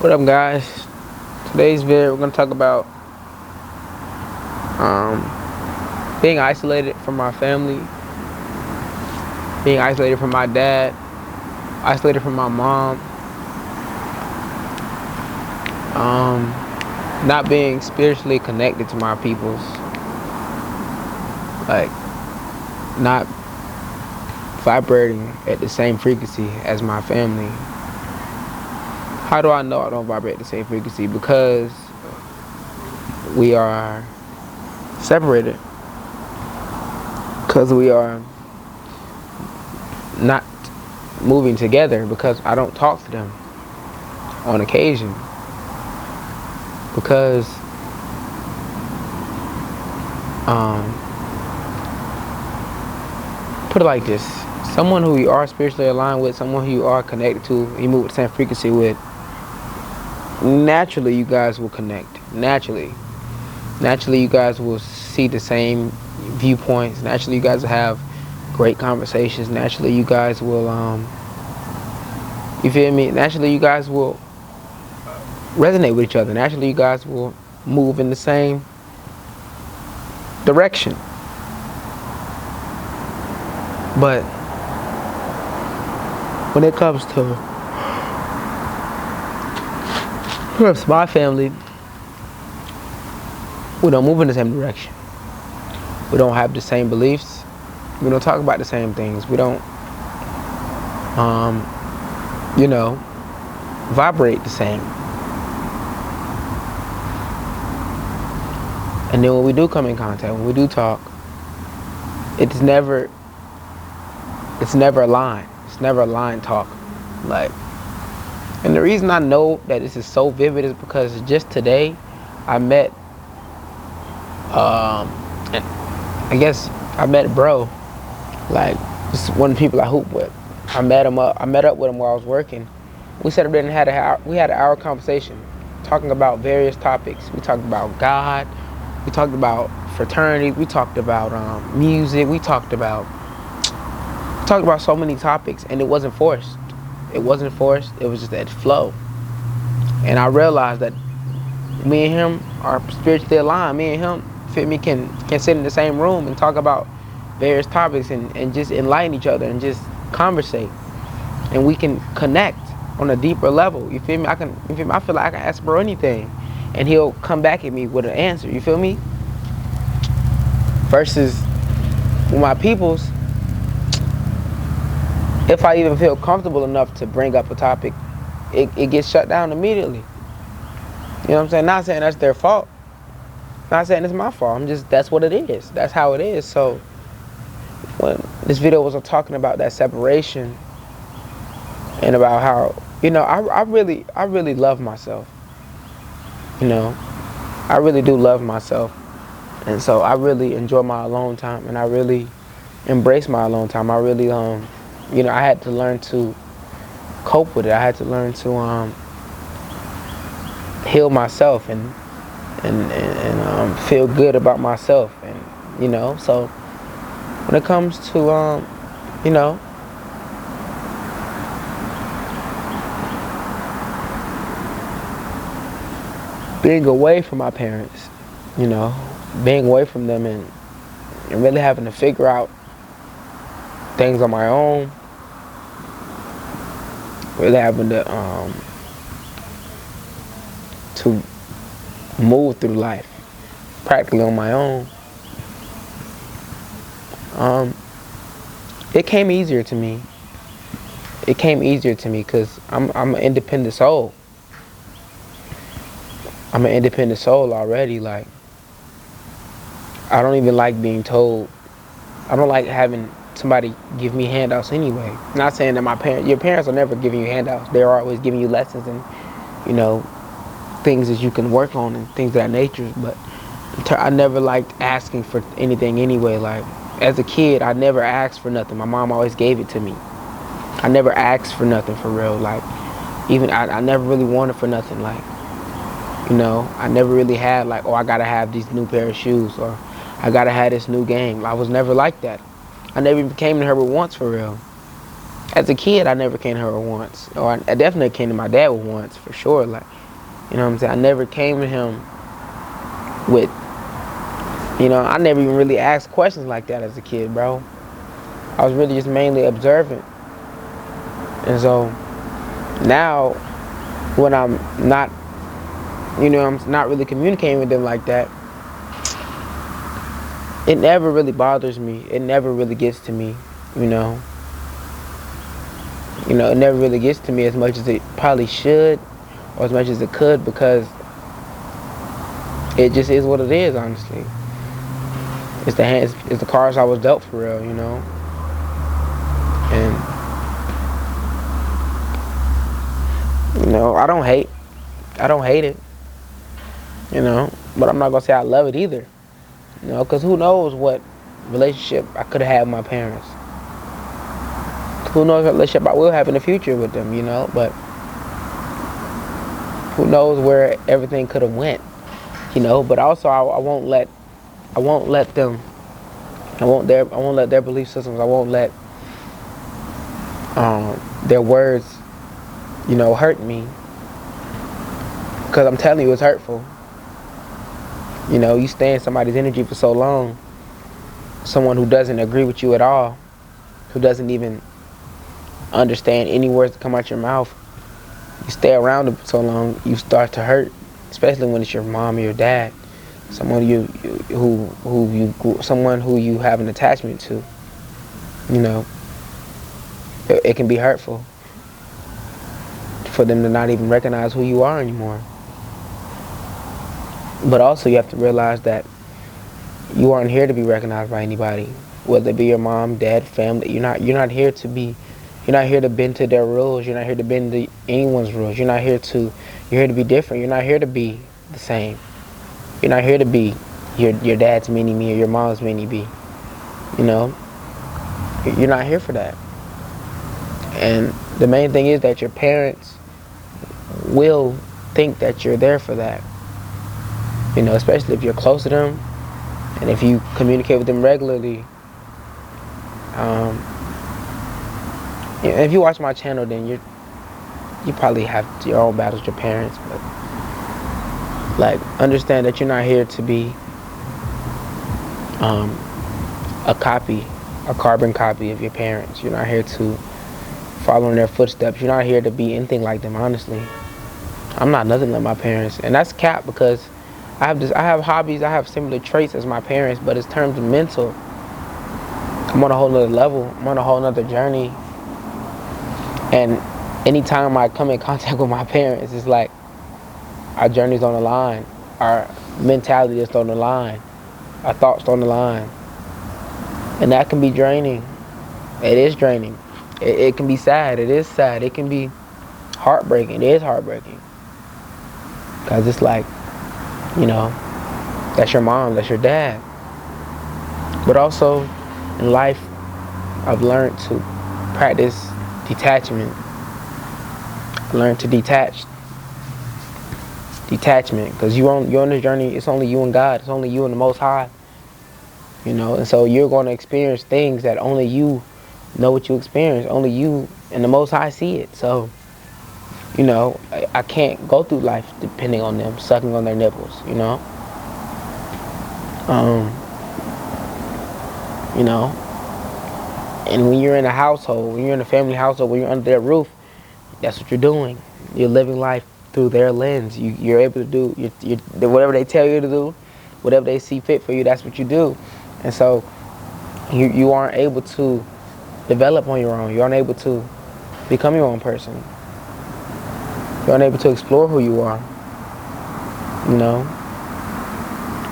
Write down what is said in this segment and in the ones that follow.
What up, guys? Today's video, we're gonna talk about being isolated from my family, being isolated from my dad, isolated from my mom, not being spiritually connected to my peoples, like not vibrating at the same frequency as my family. How do I know I don't vibrate at the same frequency? Because we are separated. Because we are not moving together. Because I don't talk to them on occasion. Because put it like this: someone who you are spiritually aligned with, someone who you are connected to, you move with the same frequency with, naturally you guys will connect. Naturally you guys will see the same viewpoints. Naturally you guys will have great conversations. Naturally you guys will you feel me? Naturally you guys will resonate with each other. Naturally you guys will move in the same direction. But when it comes to my family, we don't move in the same direction. We don't have the same beliefs. We don't talk about the same things. We don't, vibrate the same. And then when we do come in contact, when we do talk, it's never a line. It's never a line talk. And the reason I know that this is so vivid is because just today I met, and I guess I met bro, this is one of the people I hoop with. I met up with him while I was working. We sat up there and had an hour conversation, talking about various topics. We talked about God, we talked about fraternity, we talked about music, we talked about so many topics, and it wasn't forced. It wasn't forced, it was just that flow. And I realized that me and him are spiritually aligned. Me and him, can sit in the same room and talk about various topics and just enlighten each other and just conversate. And we can connect on a deeper level. You feel me? I feel like I can ask bro anything and he'll come back at me with an answer. You feel me? Versus with my peoples, if I even feel comfortable enough to bring up a topic, it gets shut down immediately. You know what I'm saying? Not saying that's their fault. Not saying it's my fault. That's what it is. That's how it is. So when this video was talking about that separation and about how, I really love myself. I really do love myself. And so I really enjoy my alone time, and I really embrace my alone time. I really I had to learn to cope with it. I had to learn to heal myself and feel good about myself. And so when it comes to being away from my parents, being away from them and really having to figure out things on my own, really having to move through life practically on my own. It came easier to me. It came easier to me because I'm an independent soul. I'm an independent soul already. I don't even like being told. I don't like having somebody give me handouts anyway. Not saying that your parents are never giving you handouts. They're always giving you lessons and, things that you can work on and things of that nature. But I never liked asking for anything anyway. As a kid, I never asked for nothing. My mom always gave it to me. I never asked for nothing for real. I never really wanted for nothing. I never really had I gotta have these new pair of shoes or I gotta have this new game. I was never like that. I never even came to her with once for real. As a kid, I never came to her once. Or I definitely came to my dad once, for sure. Like, you know what I'm saying? I never came to him with, I never even really asked questions like that as a kid, bro. I was really just mainly observant. And so now, when I'm not, I'm not really communicating with them like that, it never really bothers me. It never really gets to me, you know. It never really gets to me as much as it probably should, or as much as it could, because it just is what it is, honestly. It's the cards I was dealt, for real, And I don't hate it, but I'm not gonna say I love it either, because who knows what relationship I could have had with my parents. Who knows what relationship I will have in the future with them, but who knows where everything could have went, but also I won't let their belief systems, I won't let their words, hurt me, because I'm telling you, it's hurtful. You stay in somebody's energy for so long, someone who doesn't agree with you at all, who doesn't even understand any words that come out your mouth, you stay around them for so long, you start to hurt, especially when it's your mom or your dad, someone someone who you have an attachment to. It can be hurtful for them to not even recognize who you are anymore. But also, you have to realize that you aren't here to be recognized by anybody, whether it be your mom, dad, family. You're not here to bend to their rules. You're not here to bend to anyone's rules. You're here to be different. You're not here to be the same. You're not here to be your dad's mini-me or your mom's mini-me. You're not here for that. And the main thing is that your parents will think that you're there for that. Especially if you're close to them and if you communicate with them regularly. If you watch my channel, then you probably have your own battles with your parents, but understand that you're not here to be a carbon copy of your parents. You're not here to follow in their footsteps. You're not here to be anything like them, honestly. I'm not nothing like my parents, and that's cap, because I have hobbies, I have similar traits as my parents, but in terms of mental, I'm on a whole other level. I'm on a whole other journey. And anytime I come in contact with my parents, it's like our journey's on the line, our mentality is on the line, our thoughts on the line. And that can be draining. It is draining. It can be sad. It is sad. It can be heartbreaking. It is heartbreaking. Because it's like, that's your mom, that's your dad. But also, in life, I've learned to practice detachment. I learned to detach. Detachment. Because you're on this journey, it's only you and God. It's only you and the Most High. And so you're going to experience things that only you know what you experience. Only you and the Most High see it. So, I can't go through life depending on them, sucking on their nipples, And when you're in a household, when you're in a family household, when you're under their roof, that's what you're doing. You're living life through their lens. You're able to do whatever they tell you to do, whatever they see fit for you, that's what you do. And so you aren't able to develop on your own. You aren't able to become your own person. You aren't able to explore who you are.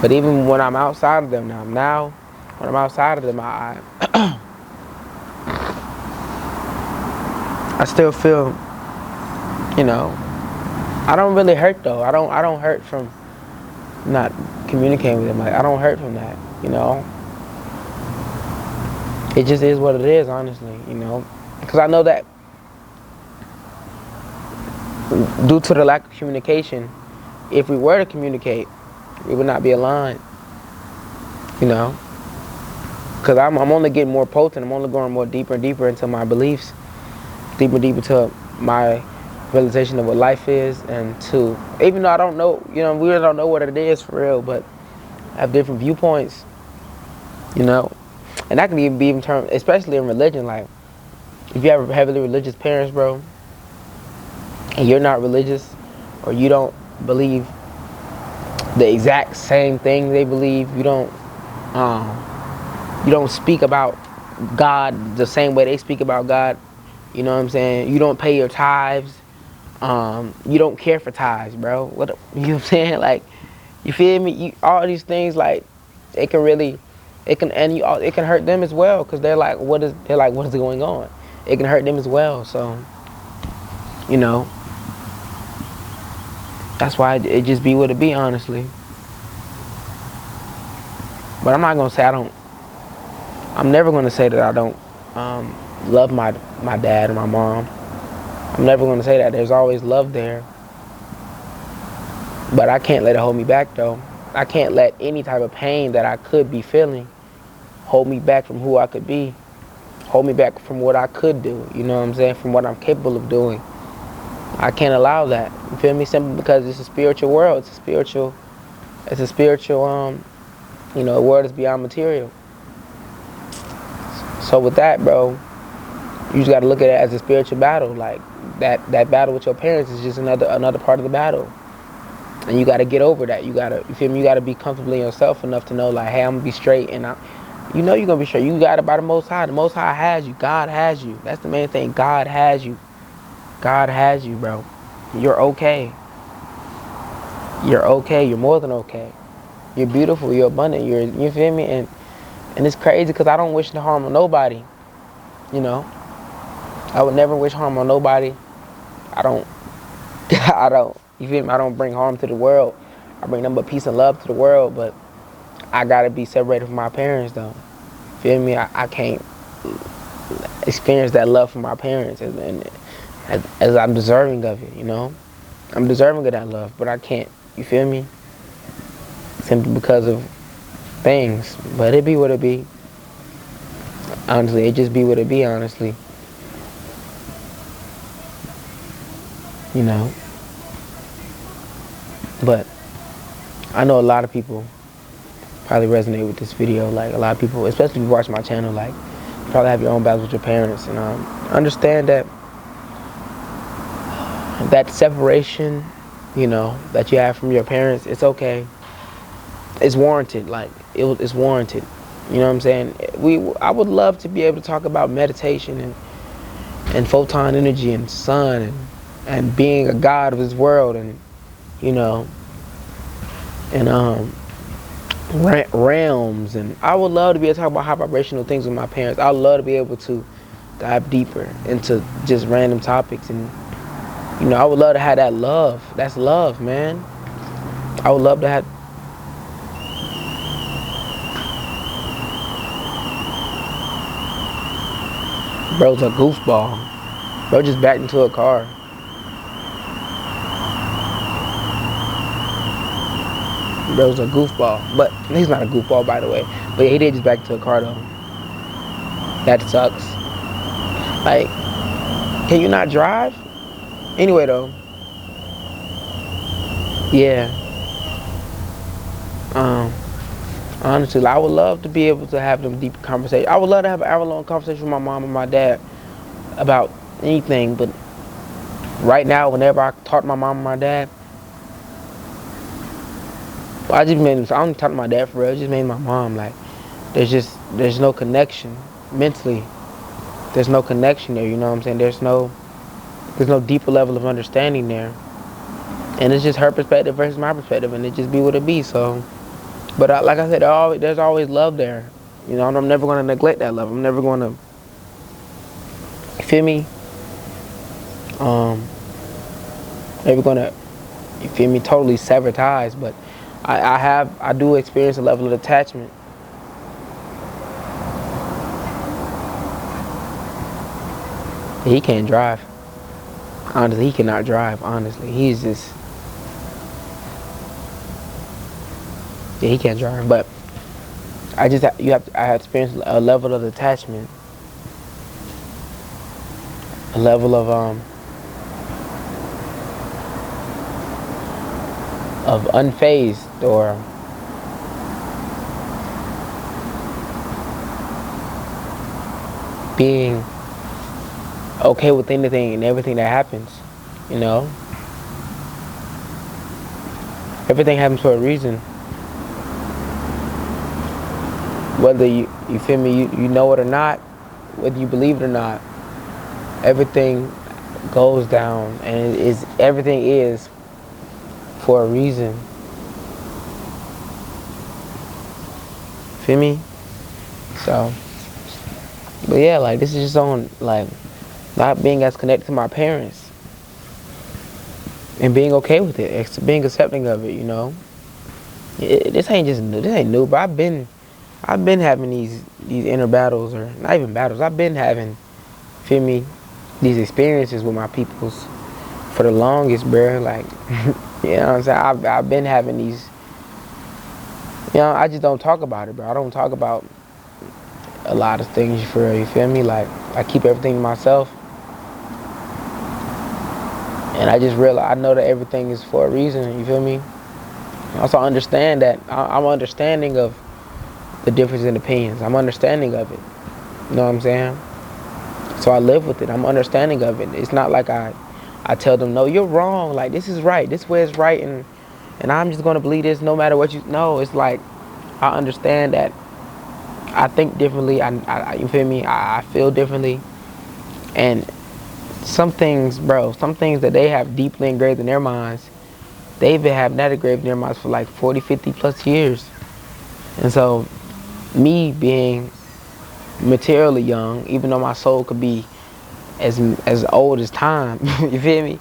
But even when I'm outside of them now when I'm outside of them, I still feel, I don't really hurt though. I don't hurt from not communicating with them. I don't hurt from that, It just is what it is, honestly, Because I know that due to the lack of communication, if we were to communicate, we would not be aligned, Because I'm only getting more potent. I'm only going more deeper and deeper into my beliefs. deeper and deeper to my realization of what life is, and to, even though I don't know, we really don't know what it is for real, but I have different viewpoints, you know, and that can even be in terms, especially in religion. Like, if you have heavily religious parents, bro, and you're not religious, or you don't believe the exact same thing they believe, you don't speak about God the same way they speak about God. You know what I'm saying? You don't pay your tithes. You don't care for tithes, bro. You know what I'm saying? Like, you feel me? All these things, like, it can really, it can hurt them as well, because they're like, what is going on? It can hurt them as well. So, you know, that's why it just be what it be, honestly. But I'm not gonna say I'm never gonna say that I don't love my dad and my mom. I'm never gonna say that. There's always love there. But I can't let it hold me back, though. I can't let any type of pain that I could be feeling hold me back from who I could be. Hold me back from what I could do. You know what I'm saying? From what I'm capable of doing. I can't allow that. You feel me? Simply because it's a spiritual world. It's a spiritual world is beyond material. So with that, bro, you just gotta look at it as a spiritual battle. Like, that battle with your parents is just another part of the battle. And you gotta get over that. You feel me? You gotta be comfortable in yourself enough to know, like, hey, I'm gonna be straight, and you're gonna be straight. You got it by the Most High. The Most High has you. God has you. That's the main thing. God has you. God has you, bro. You're okay. You're okay. You're more than okay. You're beautiful. You're abundant. You feel me? And it's crazy because I don't wish the harm on nobody. You know, I would never wish harm on nobody. I don't. You feel me? I don't bring harm to the world. I bring nothing but peace and love to the world. But I gotta be separated from my parents, though. Feel me? I can't experience that love from my parents, as I'm deserving of it. You know, I'm deserving of that love, but I can't. You feel me? Simply because of things. But it be what it be. Honestly, it just be what it be. Honestly, you know. But I know a lot of people probably resonate with this video. Like, a lot of people, especially if you watch my channel, like, you probably have your own battles with your parents, and understand that separation, that you have from your parents, it's okay. It's warranted. Like, it's warranted. You know what I'm saying? I would love to be able to talk about meditation and photon energy and sun and being a god of this world, and realms, and I would love to be able to talk about high vibrational things with my parents. I would love to be able to dive deeper into just random topics, and I would love to have that love. That's love, man. I would love to have. Bro's a goofball. Bro just backed into a car. Bro's a goofball. But he's not a goofball, by the way. But yeah, he did just back into a car, though. That sucks. Like, can you not drive? Anyway, though. Yeah. Honestly, I would love to be able to have them deep conversations. I would love to have an hour-long conversation with my mom and my dad about anything, but right now, whenever I talk to my mom and my dad, I don't talk to my dad for real. It just made my mom. Like, there's no connection mentally. There's no connection there. You know what I'm saying? There's no deeper level of understanding there, and it's just her perspective versus my perspective, and it just be what it be. So, but like I said, there's always love there. And I'm never gonna neglect that love. I'm never gonna. You feel me? Never gonna. You feel me? Totally sever ties, but I do experience a level of attachment. He can't drive. Honestly, he cannot drive. Honestly, he's just. Yeah, he can't drive. But I have experienced a level of attachment. a level of unfazed, or being okay with anything and everything that happens. You know, everything happens for a reason. Whether you feel me, you know it or not, whether you believe it or not, everything goes down, and everything is for a reason. Feel me? So, but yeah, like, this is just on, like, not being as connected to my parents and being okay with it, being accepting of it. You know, this ain't just new. This ain't new, but I've been having these inner battles, or not even battles. I've been having, feel me, these experiences with my peoples for the longest, bro. Like, you know what I'm saying? I've been having these. You know, I just don't talk about it, bro. I don't talk about a lot of things for real. You feel me? Like, I keep everything to myself, and I just realize, I know that everything is for a reason. You feel me? Also understand that I'm understanding of the difference in opinions. I'm understanding of it. You know what I'm saying? So I live with it. I'm understanding of it. It's not like I tell them, no, you're wrong. Like, this is right. This way is right, and I'm just gonna believe this no matter what you. No, it's like, I understand that I think differently. You feel me? I feel differently, and some things, bro. Some things that they have deeply engraved in their minds, they've been having that engraved in their minds for like 40, 50 plus years. And so, me being materially young, even though my soul could be as old as time, you feel me?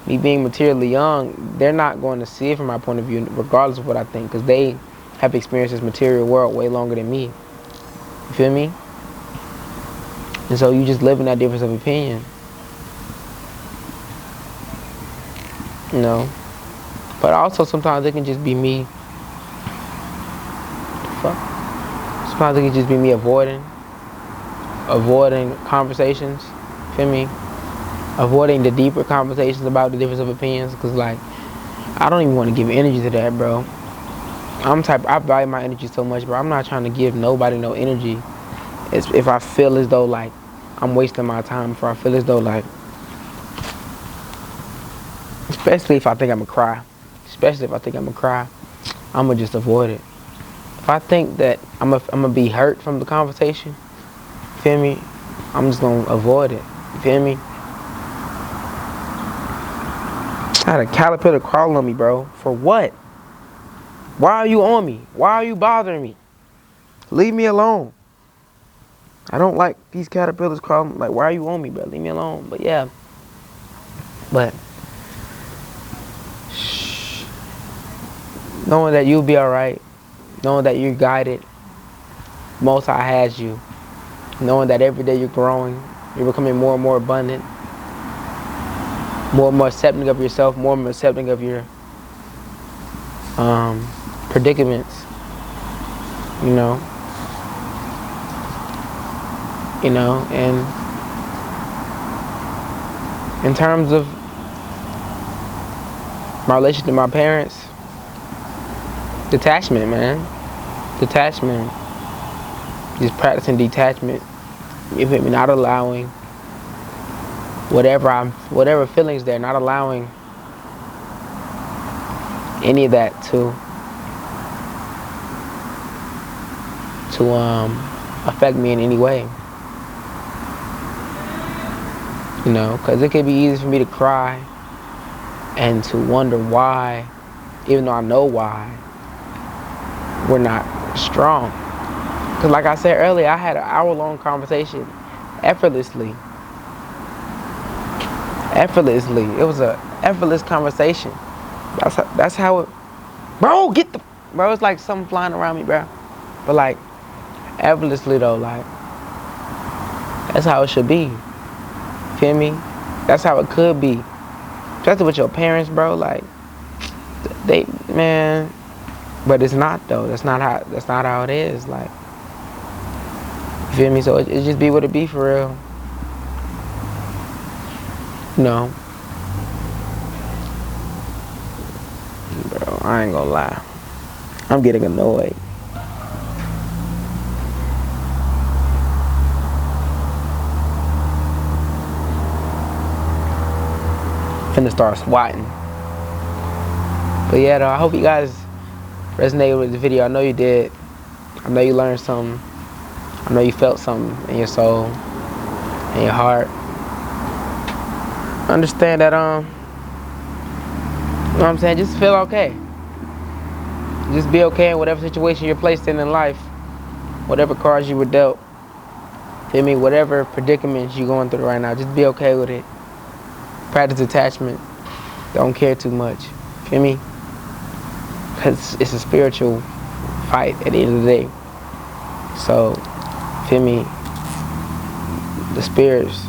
Me being materially young, they're not going to see it from my point of view, regardless of what I think, because they have experienced this material world way longer than me. You feel me? And so you just live in that difference of opinion. You know? But also sometimes it can just be me. Sometimes it can just be me avoiding conversations. Feel me? Avoiding the deeper conversations about the difference of opinions, because, like, I don't even want to give energy to that, bro. I value my energy so much, bro. I'm not trying to give nobody no energy. If I feel as though, like, I'm wasting my time, if I feel as though, like, especially if I think I'm gonna cry, I'm gonna just avoid it. If I think that I'm gonna be hurt from the conversation, feel me? I'm just gonna avoid it. You feel me? I had a caterpillar crawl on me, bro. For what? Why are you on me? Why are you bothering me? Leave me alone. I don't like these caterpillars crawling. Like, why are you on me, bro? Leave me alone. But yeah. But knowing that you'll be alright, knowing that you're guided, Most High has you, knowing that every day you're growing, you're becoming more and more abundant, more and more accepting of yourself, more and more accepting of your predicaments, and in terms of my relationship to my parents, detachment, man. Detachment. Just practicing detachment. You feel me? Not allowing whatever feelings there, not allowing any of that to affect me in any way. Because it could be easy for me to cry and to wonder why, even though I know why, we're not strong. Because like I said earlier, I had an hour-long conversation effortlessly. It was an effortless conversation. That's how it... Bro, Bro, it's like something flying around me, bro. But, like, effortlessly, though, like, that's how it should be. Feel me? That's how it could be. Especially with your parents, bro. Like, man. But it's not, though. That's not how it is. Like, you feel me? So it just be what it be for real. No, bro, I ain't gonna lie. I'm getting annoyed. Finna start swatting. But yeah, though, I hope you guys resonated with the video. I know you did. I know you learned something. I know you felt something in your soul, in your heart. Understand that, you know what I'm saying? Just feel okay. Just be okay in whatever situation you're placed in life, whatever cards you were dealt. Feel me? Whatever predicaments you're going through right now, just be okay with it. Practice detachment. Don't care too much. Feel me? Because it's a spiritual fight at the end of the day. So, feel me? The spirits,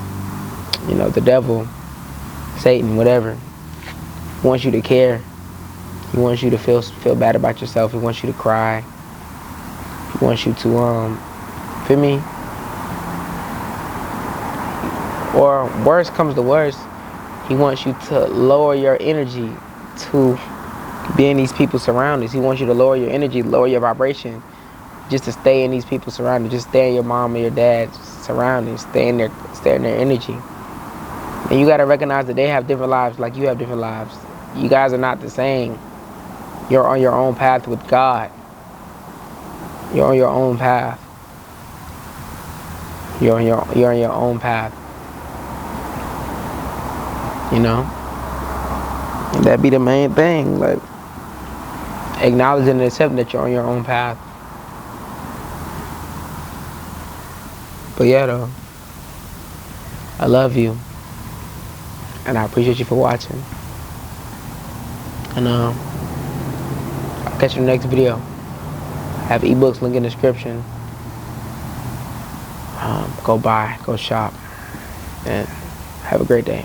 the devil, Satan, whatever, wants you to care. He wants you to feel bad about yourself. He wants you to cry. He wants you to, feel me? Or worse comes to worse, he wants you to lower your energy to be in these people's surroundings. He wants you to lower your energy, lower your vibration, just to stay in these people's surroundings, just stay in your mom or your dad's surroundings, stay in their energy. And you gotta recognize that they have different lives like you have different lives. You guys are not the same. You're on your own path with God. You're on your own path. You're on your own path. And that be the main thing, like acknowledging and accepting that you're on your own path. But yeah, though, I love you, and I appreciate you for watching. And I'll catch you in the next video. I have ebooks, link in the description. Go buy, go shop, and have a great day.